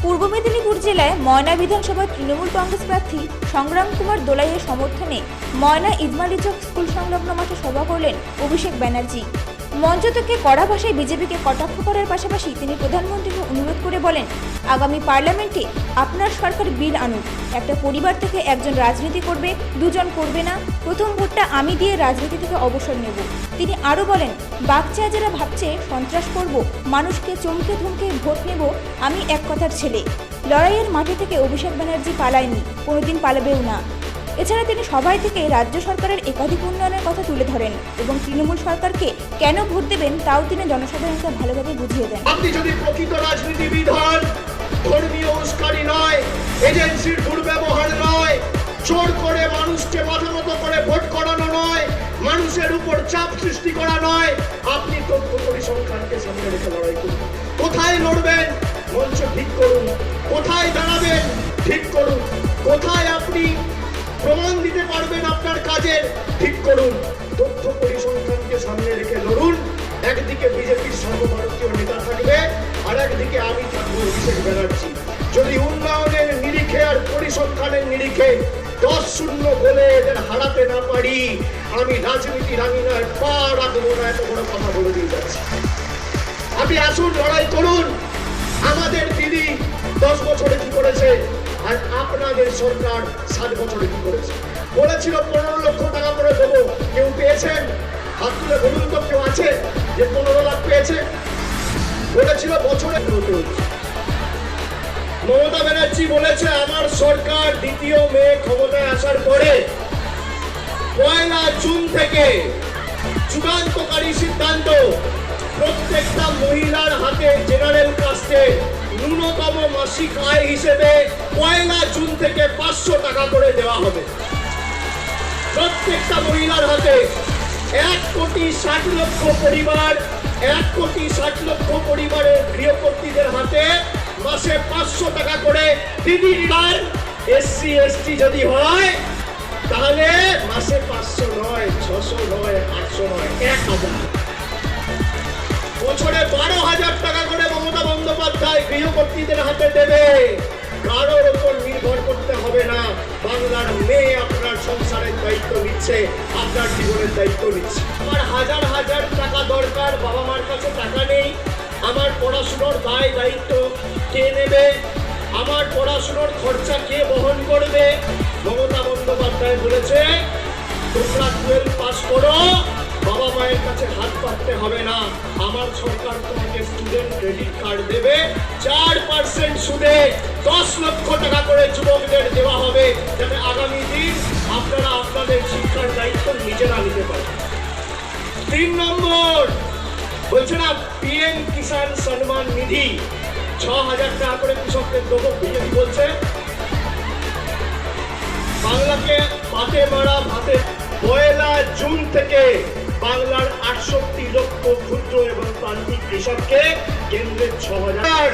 পূর্ব মেদিনীপুর জেলায় ময়না বিধানসভার তৃণমূল কংগ্রেস প্রার্থী সংগ্রাম কুমার দোলাইয়ের সমর্থনে ময়না ইজমালিচক স্কুল সংলগ্ন মাঠে সভা করলেন অভিষেক ব্যানার্জি। মঞ্চ থেকে কড়া ভাষায় বিজেপিকে কটাক্ষ করার পাশাপাশি তিনি প্রধানমন্ত্রীকে অনুরোধ করে বলেন, আগামী পার্লামেন্টে আপনার সরকার বিল আনুক। একটা পরিবার থেকে একজন রাজনীতি করবে, দুজন করবে না। প্রথম ভোটটা আমি দিয়ে রাজনীতি থেকে অবসর নেব। তিনি আরও বলেন, বাচ্চা যারা ভাবছে সন্ত্রাস করব, মানুষকে চমকে ধমকে ভোট নেব, আমি এক কথার ছেলে। লড়াইয়ের মাঠে থেকে অভিষেক ব্যানার্জি পালায়নি, কোনোদিন পালাবেও না। এছাড়া তিনি সবাই থেকে রাজ্য সরকারের একাধিক উন্নয়নের কথা তুলে ধরেন এবং তৃণমূল সরকারকে কেন ভোট দেবেন তাও তিনি জনসাধারণকে ভালোভাবে বুঝিয়ে দেন। আপনি যদি প্রকৃত রাজনীতিবিদ হন, ধর্মীয় উস্কানি নয়, এজেন্সির দুর্ব্যবহার নয়, জোর করে মানুষকে মাথা মতো করে ভোট করানো নয়, মানুষের উপর চাপ সৃষ্টি করা নয়, আপনি তথ্য পরিসংখ্যানকে সামনে রেখে লড়াই করুন। কোথায় লড়বেন মঞ্চ ঠিক করুন, কোথায় দাঁড়াবেন ঠিক করুন, কোথায় আপনি প্রমাণ দিতে পারবেন আপনার কাজের ঠিক করুন। তথ্য পরিসংখ্যানকে সামনে রেখে লড়ুন। একদিকে বিজেপির সর্বভারতীয় নেতা থাকবে, আর একদিকে আমি থাকবো অভিষেক ব্যানার্জি। যদি উন্নয়নের নিরিখে আর পরিসংখ্যানের নিরিখে 10-0 বলে এদের হারাতে না পারি, আমি রাজনীতির আঙিনায় পা রাখবো না, এত বড় কথা বলে দিয়ে যাচ্ছি। আপনি আসুন, লড়াই করুন। আমাদের দিদি 10 বছরে কি করেছে, আর আপনাদের সরকার 7 বছরে কি করেছে? বলেছিল 15 লক্ষ টাকা করে দেবো, কেউ পেয়েছেন? হাত তুলে বলুন তো, কেউ আছে যে 15 লাখ পেয়েছে? বলেছিল বছরে হতে হচ্ছে। মমতা ব্যানার্জি বলেছে আমার সরকার 2 মে ক্ষমতায় আসার পরে 1 জুন থেকে যুগান্তকারী সিদ্ধান্ত, প্রত্যেকটা মহিলার হাতে জেনারেল কাস্টে ন্যূনতম মাসিক আয় হিসেবে 1 জুন থেকে 500 টাকা করে দেওয়া হবে। প্রত্যেকটা মহিলার হাতে 1,60,00,000 পরিবার, 1,60,00,000 পরিবারের গৃহকর্তীদের হাতে মাসে 500 টাকা করে দিদি। SC ST যদি হয় তাহলে মাসে 500 নয়, 600 নয়, 800 নয়, 1000। বছরে 12,000 টাকা করে মমতা বন্দ্যোপাধ্যায় গৃহকর্তীদের হাতে দেবে। কারোর ওপর নির্ভর করতে হবে না। বাংলার মেয়ে আপনার সংসারের দায়িত্ব নিচ্ছে, আপনার জীবনের দায়িত্ব নিচ্ছে। আমার হাজার হাজার টাকা দরকার, বাবা মার কাছে টাকা নেই, আমার পড়াশোনার দায় দায়িত্ব কে নেবে, আমার পড়াশোনার খরচা কে বহন করবে? মমতা বন্দ্যোপাধ্যায় বলেছে তোমরা 12 পাস করো, বাবা মায়ের কাছে হাত পাততে হবে না। আমার সরকার তোমাকে স্টুডেন্ট ক্রেডিট কার্ড দেবে, 4% সুদে 10 লক্ষ টাকা করে যুবকদের দেওয়া হবে, যাতে আগামী দিন আপনারা আপনাদের শিক্ষার দায়িত্ব নিজেরা নিতে পারেন। 3 নম্বর বলছে না, PM কিষাণ সম্মান নিধি 6,000 টাকা করে কৃষকদের দেবো। বিজেপি বলছে বাংলাকে পাতে মারা ভাতে। 1 জুন থেকে বাংলার 68 লক্ষ ক্ষুদ্র এবং প্রান্তিক কৃষককে কেন্দ্রের 6,000।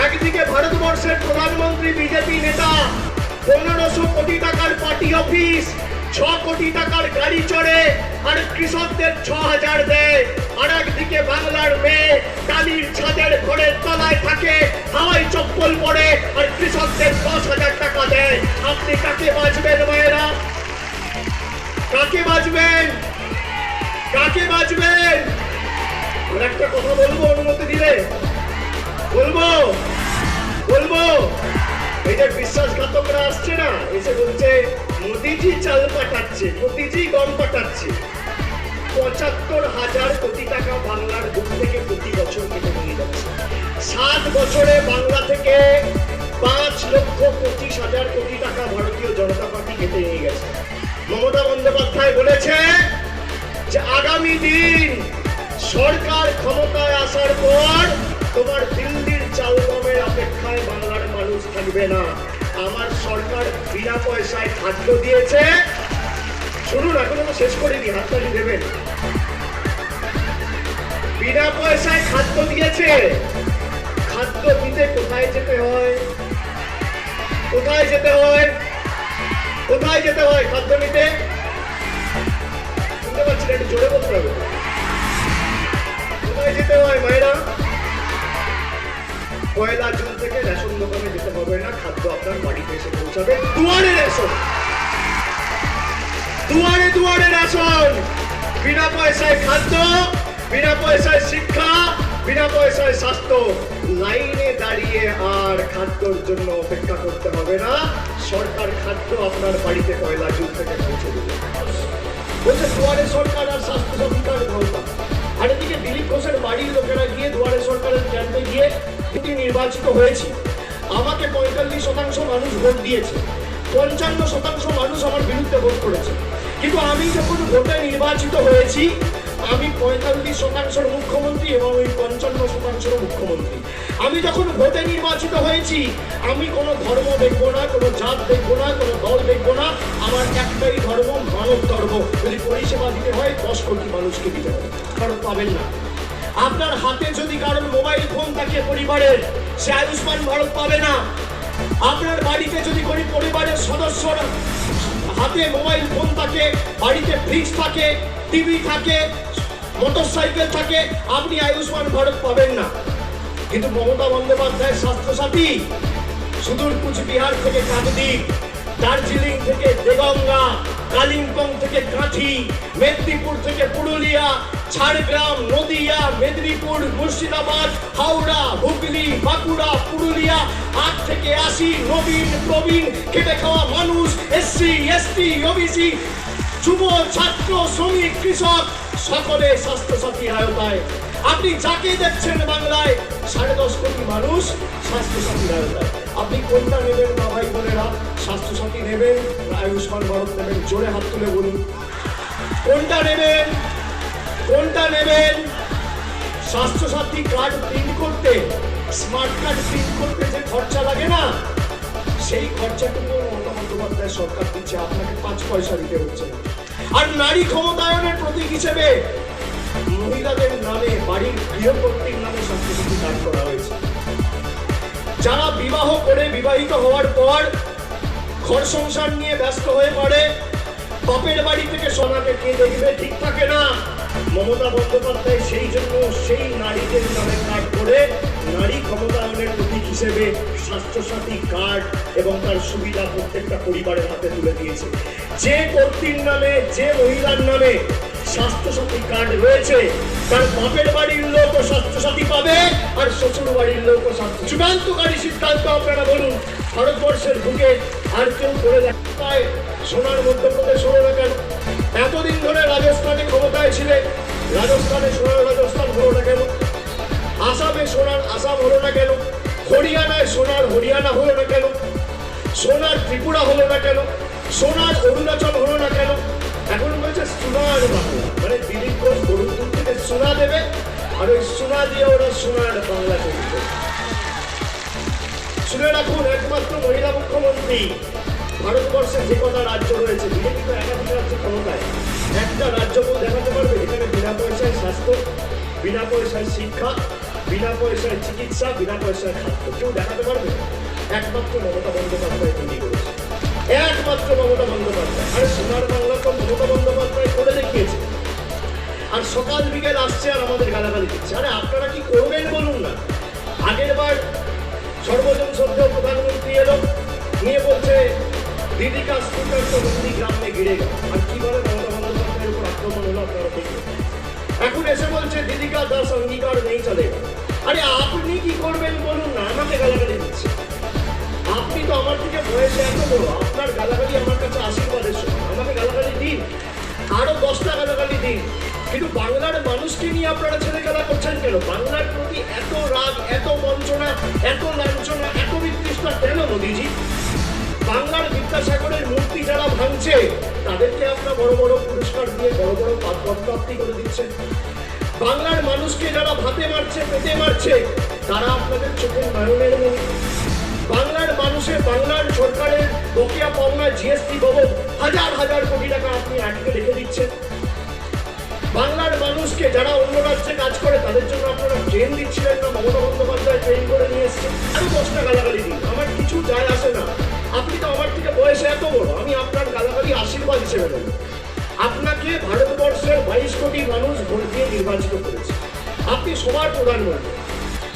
একদিকে ভারতবর্ষের প্রধানমন্ত্রী বিজেপি নেতা 1500 কোটি টাকার পার্টি অফিস, 6 কোটি টাকার গাড়ি চড়ে আর কৃষকদের 6,000 দেয়। আর একদিকে বাংলার মেয়ে টালির ছাদের ঘরের তলায় থাকে, হাওয়াই চপ্পল পরে আর কৃষকদের 10,000 টাকা দেয়। আপনি কাকে বাঁচবেন মায়েরা? কাকে বাঁচবেন? কাকে বাঁচবেন? আর একটা কথা বলবো, অনুমতি দিলে বলবো। এই যে বিশ্বাসঘাতকরা আসছে না, এসে বলছে মোদিজি চাল পাঠাচ্ছে, মোদিজি গম পাঠাচ্ছে। 75,000 কোটি টাকা বাংলার বুক থেকে প্রতি বছর কেটে নিয়ে যাচ্ছে। 7 বছরে বাংলা থেকে 5,25,000 কোটি টাকা ভারতীয় জনতা পার্টি কেটে নিয়ে গেছে। মমতা বন্দ্যোপাধ্যায় বলেছে যে আগামী দিন সরকার ক্ষমতায় আসার পর তোমার দিল্লির চাল গমের অপেক্ষায় বাংলার মানুষ থাকবে না। আমার সরকার বিনা পয়সায় খাদ্য দিয়েছে। শুনুন, এখন আমি শেষ করিনি, হাততালি দেবেন। বিনা পয়সায় খাদ্য দিয়েছে। খাদ্য দিতে কোথায় যেতে হয়? কোথায় যেতে হয়? কোথায় যেতে হয় খাদ্য নিতে? শুনতে পাচ্ছি না, একটু জোরে বলতে হবে। কোথায় যেতে হয় মায়েরা? পয়লা জুন থেকে রেশন দোকানে যেতে হবে না, খাদ্য আপনার বাড়িতে এসে পৌঁছাবে। দুয়ারে রেশন, দুয়ারে দুয়ারে রেশন, বিনা পয়সায় খাদ্য, বিনা পয়সায় শিক্ষা, বিনা পয়সায় স্বাস্থ্য। লাইনে দাঁড়িয়ে আর খাদ্যর জন্য অপেক্ষা করতে হবে না, সরকার খাদ্য আপনার বাড়িতে পয়লা জুন থেকে পৌঁছে দেবে। বলছে দুয়ারে সরকার আর স্বাস্থ্য সাথীকার ক্ষমতা। আর এদিকে দিলীপ ঘোষের বাড়ির লোকেরা গিয়ে দুয়ারে সরকারের ক্যাম্পে গিয়ে নির্বাচিত হয়েছি। আমাকে 45% মানুষ ভোট দিয়েছে, 55% মানুষ আমার বিরুদ্ধে ভোট করেছে। কিন্তু আমি যখন ভোটে নির্বাচিত হয়েছি, আমি 45% মুখ্যমন্ত্রী এবং ওই 55% মুখ্যমন্ত্রী। আমি যখন ভোটে নির্বাচিত হয়েছি, আমি কোনো ধর্ম দেখবো না, কোনো জাত দেখবো না, কোনো দল দেখবো না। আমার একটাই ধর্ম, মানব ধর্ম। যদি পরিষেবা দিতে হয় 10 কোটি মানুষকে দিতে হবে, কারণ পাবেন না। আপনার হাতে যদি কারোর মোবাইল ফোন থাকে পরিবারের, সে আয়ুষ্মান ভারত পাবে না। আপনার বাড়িতে যদি কোনো পরিবারের সদস্যরা হাতে মোবাইল ফোন থাকে, বাড়িতে ফ্রিজ থাকে, টিভি থাকে, মোটরসাইকেল থাকে, আপনি আয়ুষ্মান ভারত পাবেন না। কিন্তু মমতা বন্দ্যোপাধ্যায়ের স্বাস্থ্যসাথী সুদূর কুচবিহার থেকে কাকদ্বীপ, দার্জিলিং থেকে দেগঙ্গা, কালিম্পং থেকে কাঁথি, মেদিনীপুর থেকে পুরুলিয়া, ঝাড়গ্রাম, নদিয়া, মেদিনীপুর, মুর্শিদাবাদ, হাওড়া, হুগলি, বাঁকুড়া, পুরুলিয়া, 8 থেকে 80 নবীন প্রবীণ খেটে খাওয়া মানুষ, এসসি, এসটি, ওবিসি, যুব, ছাত্র, শ্রমিক, কৃষক, সকলে স্বাস্থ্যসাথীর আওতায়। আপনি যাকে দেখছেন বাংলায় 10.5 কোটি মানুষ স্বাস্থ্যসাথীর আওতায়। আপনি কোনটা নেবেন না ভাই বোনেরা? স্বাস্থ্যসাথী নেবেন না আয়ুষ্মান ভারত নেবেন? জোরে হাত তুলে বলুন, কোনটা নেবেন? কোনটা নেবেন? স্বাস্থ্যসাথী কার্ড প্রিন্ট করতে, স্মার্ট কার্ড প্রিন্ট করতে যে খরচা লাগে না, সেই খরচাটুকু মমতা বন্দ্যোপাধ্যায় সরকার দিচ্ছে, আপনাকে 5 পয়সা দিতে হচ্ছে না। আর নারী ক্ষমতায়নের প্রতীক হিসেবে মহিলাদের নামে, বাড়ির গৃহকর্ত্রীর নামে স্বাস্থ্যসাথী কার্ড করা হয়েছে। যারা বিবাহ করে বিবাহিত হওয়ার পর ঘর সংসার নিয়ে ব্যস্ত হয়ে পড়ে, বাপের বাড়ি থেকে সোনাকে কে দেখবে, ঠিক থাকে না। মমতা বন্দ্যোপাধ্যায় সেই জন্য সেই নারীদের নামে কার্ড করে নারী ক্ষমতায়নের প্রতীক হিসেবে স্বাস্থ্যসাথী কার্ড এবং তার সুবিধা প্রত্যেকটা পরিবারের হাতে তুলে দিয়েছে। যে কর্ত্রীর নামে, যে মহিলার নামে স্বাস্থ্যসাথী কার্ড রয়েছে, তার বাপের বাড়ির লোকও স্বাস্থ্যসাথী পাবে আর শ্বশুর বাড়ির লোকও স্বাস্থ্য। চূড়ান্তকারী সিদ্ধান্ত আপনারা বলুন, ভারতবর্ষের বুকে আর কেউ করে দেখায়? সোনার মধ্যপ্রদেশ হলো না কেন? এতদিন ধরে রাজস্থানে ক্ষমতায় ছিলেন, রাজস্থানে সোনার রাজস্থান হলো না কেন? আসামে সোনার আসাম হলো না কেন? হরিয়ানায় সোনার হরিয়ানা হলো না কেন? সোনার ত্রিপুরা হলো না কেন? সোনার অরুণাচল হলো না কেন? এখন বলছে সোনার বাংলা, মানে দিলীপ ঘোষ গরুর দুধ থেকে সোনা দেবে আর ওই সোনা দিয়ে ওরা সোনার বাংলা তৈরি করবে। শুনে রাখুন, একমাত্র মহিলা মুখ্যমন্ত্রী ভারতবর্ষে যে কটা রাজ্য রয়েছে, বিজেপি তো একাধিক রাজ্য ক্ষমতায়, একটা রাজ্যকেও দেখাতে পারবে যেখানে বিনা পয়সায় স্বাস্থ্য, বিনা পয়সায় শিক্ষা, বিনা পয়সায় চিকিৎসা, বিনা পয়সায় খাদ্য কেউ দেখাতে পারবে? একমাত্র মমতা বন্দ্যোপাধ্যায় তৈরি করেছে, একমাত্র মমতা বন্দ্যোপাধ্যায়। আরে সোনার বাংলা তো মমতা বন্দ্যোপাধ্যায় করে দেখিয়েছে। আর সকাল বিকেল আসছে আর আমাদের গালাগালি দিচ্ছে। আরে আপনারা কি করবেন বলুন না? আগের বার সর্বজন শ্রদ্ধেয় প্রধানমন্ত্রী এলো, নিয়ে বলছে দিদি কা স্কুটার তো নন্দী গ্রামে গিরেগা। আর কি বলে মমতা বন্দ্যোপাধ্যায়ের উপর আক্রমণ হলো আপনারা দেখবেন। এখন এসে বলছে দিদি কা 10 অঙ্গীকার নেই চলেগা। আরে আপনি কি করবেন বলুন না? আমাকে গালাগালি দিচ্ছে। আপনি তো আমার থেকে বয়সে এত বড়, আপনার গালাগালি আমার কাছে আশীর্বাদের সময়। আমাকে গালাগালি দিন, আরো 10টা গালাগালি দিন, কিন্তু বাংলার মানুষকে নিয়ে আপনারা ছেলে খেলা করছেন কেন? বাংলার প্রতি এত রাগ, এত বঞ্চনা, এত লাঞ্ছনা, এত বিতৃষ্ণা কেন মোদিজি? বাংলার বিদ্যাসাগরের মূর্তি যারা ভাঙছে তাদেরকে আপনারা বড় বড় পুরস্কার দিয়ে বড় বড় পদপ্রাপ্তি করে দিচ্ছেন। বাংলার মানুষকে যারা ভাতে মারছে, পেটে মারছে, তারা আপনাদের চোখের নয়নের মণি। বাংলার মানুষের, বাংলার সরকারের বকেয়া পাওনা জিএসটি বাবদ হাজার হাজার কোটি টাকা আপনি আটকে রেখে দিচ্ছেন। বাংলার মানুষকে যারা অন্য রাজ্যে কাজ করে তাদের জন্য আপনারা ট্রেন দিচ্ছিলেন না, মমতা বন্দ্যোপাধ্যায় ট্রেন করে নিয়ে এসছে। আরো 10টা গালাগালি দিন, আমার কিছু যায় আসে না। আপনি তো আমার থেকে বয়সে এত বড়, আমি আপনার গালাগালি আশীর্বাদ হিসেবে নেব। আপনাকে ভারতবর্ষের 22 কোটি মানুষ ভোট দিয়ে নির্বাচিত করেছে। আপনি সবার প্রধানমন্ত্রী,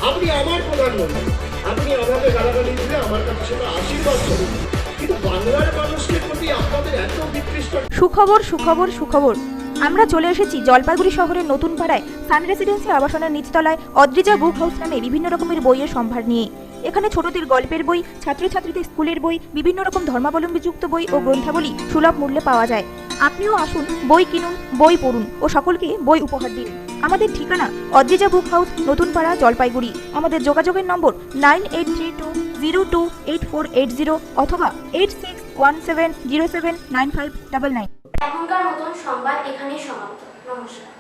আপনি আমার প্রধানমন্ত্রী। আপনি আমাকে গালাগালি দিলে আমার কাছে সেটা আশীর্বাদ স্বরূপ, কিন্তু বাংলার মানুষের প্রতি আপনাদের এত বিতৃষ্ণা। সুখবর সুখবর সুখবর, আমরা চলে এসেছি জলপাইগুড়ি শহরের নতুন পাড়ায় সান রেসিডেন্সি আবাসনের নিচতলায় অদ্রিজা বুক হাউস নামে বিভিন্ন রকমের বইয়ের সম্ভার নিয়ে। এখানে ছোটদের গল্পের বই, ছাত্রছাত্রীদের স্কুলের বই, বিভিন্ন রকম ধর্মাবলম্বীযুক্ত বই ও গ্রন্থাবলী সুলভ মূল্যে পাওয়া যায়। আপনিও আসুন, বই কিনুন, বই পড়ুন ও সকলকে বই উপহার দিন। আমাদের ঠিকানা অদ্রিজা বুক হাউস, নতুন পাড়া, জলপাইগুড়ি। আমাদের যোগাযোগের নম্বর 9832028480 অথবা 8617079599। এখনকার মতন সংবাদ এখানেই সমাপ্ত। নমস্কার।